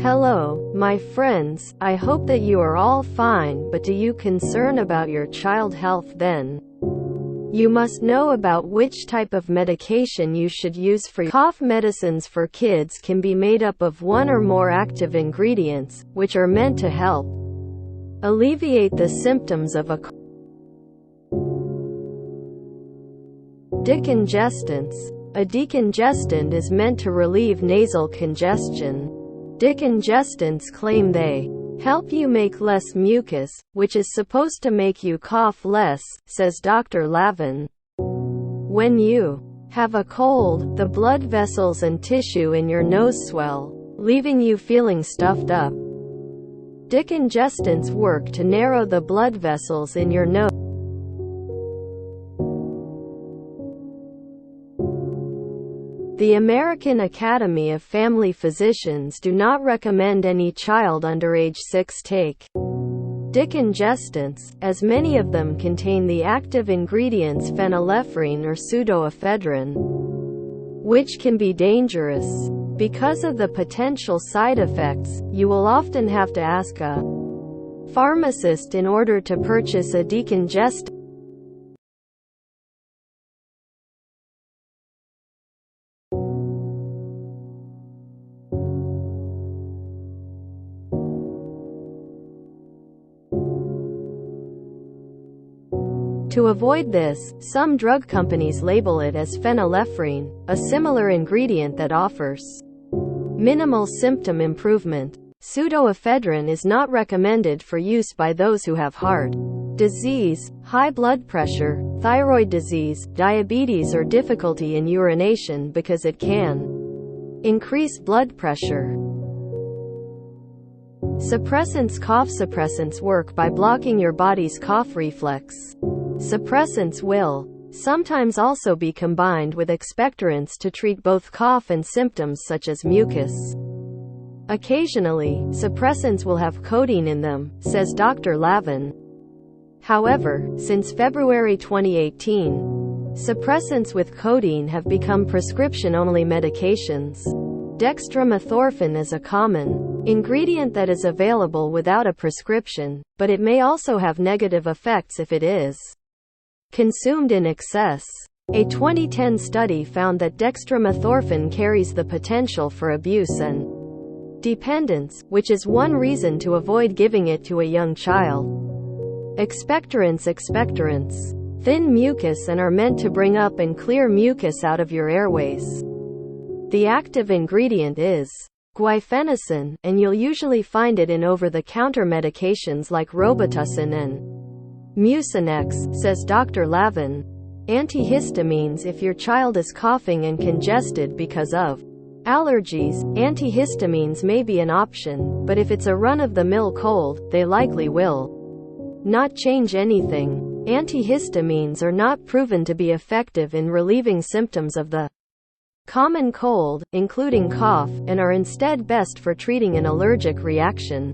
Hello, my friends, I hope that you are all fine, but do you concern about your child health then? You must know about which type of medication you should use for cough. Medicines for kids can be made up of one or more active ingredients, which are meant to help alleviate the symptoms of a cough. Decongestants. A decongestant is meant to relieve nasal congestion. Decongestants claim they help you make less mucus, which is supposed to make you cough less, says Dr. Lavin. When you have a cold, the blood vessels and tissue in your nose swell, leaving you feeling stuffed up. Decongestants work to narrow the blood vessels in your nose. The American Academy of Family Physicians do not recommend any child under age 6 take decongestants, as many of them contain the active ingredients phenylephrine or pseudoephedrine, which can be dangerous. Because of the potential side effects, you will often have to ask a pharmacist in order to purchase a decongestant. To avoid this, some drug companies label it as phenylephrine, a similar ingredient that offers minimal symptom improvement. Pseudoephedrine is not recommended for use by those who have heart disease, high blood pressure, thyroid disease, diabetes, or difficulty in urination because it can increase blood pressure. Suppressants. Cough suppressants work by blocking your body's cough reflex. Suppressants will sometimes also be combined with expectorants to treat both cough and symptoms such as mucus. Occasionally, suppressants will have codeine in them, says Dr. Lavin. However, since February 2018, suppressants with codeine have become prescription-only medications. Dextromethorphan is a common ingredient that is available without a prescription, but it may also have negative effects if it is consumed in excess. A 2010 study found that dextromethorphan carries the potential for abuse and dependence, which is one reason to avoid giving it to a young child. Expectorants. Expectorants thin mucus and are meant to bring up and clear mucus out of your airways. The active ingredient is guaifenesin, and you'll usually find it in over-the-counter medications like Robitussin and Mucinex, says Dr. Lavin. Antihistamines. If your child is coughing and congested because of allergies, antihistamines may be an option, but if it's a run-of-the-mill cold, they likely will not change anything. Antihistamines are not proven to be effective in relieving symptoms of the common cold, including cough, and are instead best for treating an allergic reaction.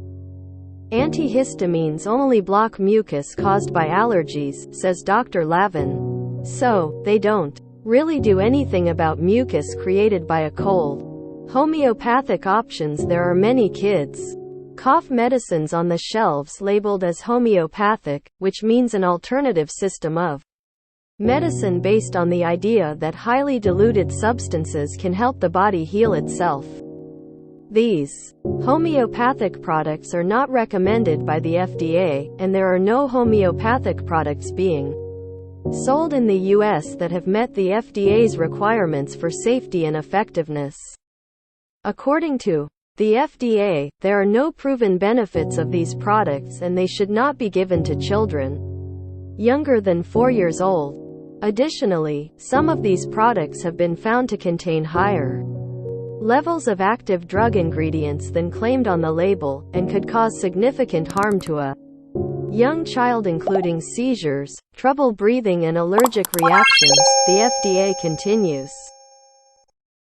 Antihistamines only block mucus caused by allergies, says Dr. Lavin. So, they don't really do anything about mucus created by a cold. Homeopathic options. There are many kids' cough medicines on the shelves labeled as homeopathic, which means an alternative system of medicine based on the idea that highly diluted substances can help the body heal itself. These homeopathic products are not recommended by the FDA, and there are no homeopathic products being sold in the U.S. that have met the FDA's requirements for safety and effectiveness. According to the FDA, there are no proven benefits of these products and they should not be given to children younger than 4 years old. Additionally, some of these products have been found to contain higher levels of active drug ingredients than claimed on the label, and could cause significant harm to a young child, including seizures, trouble breathing, and allergic reactions, the FDA continues.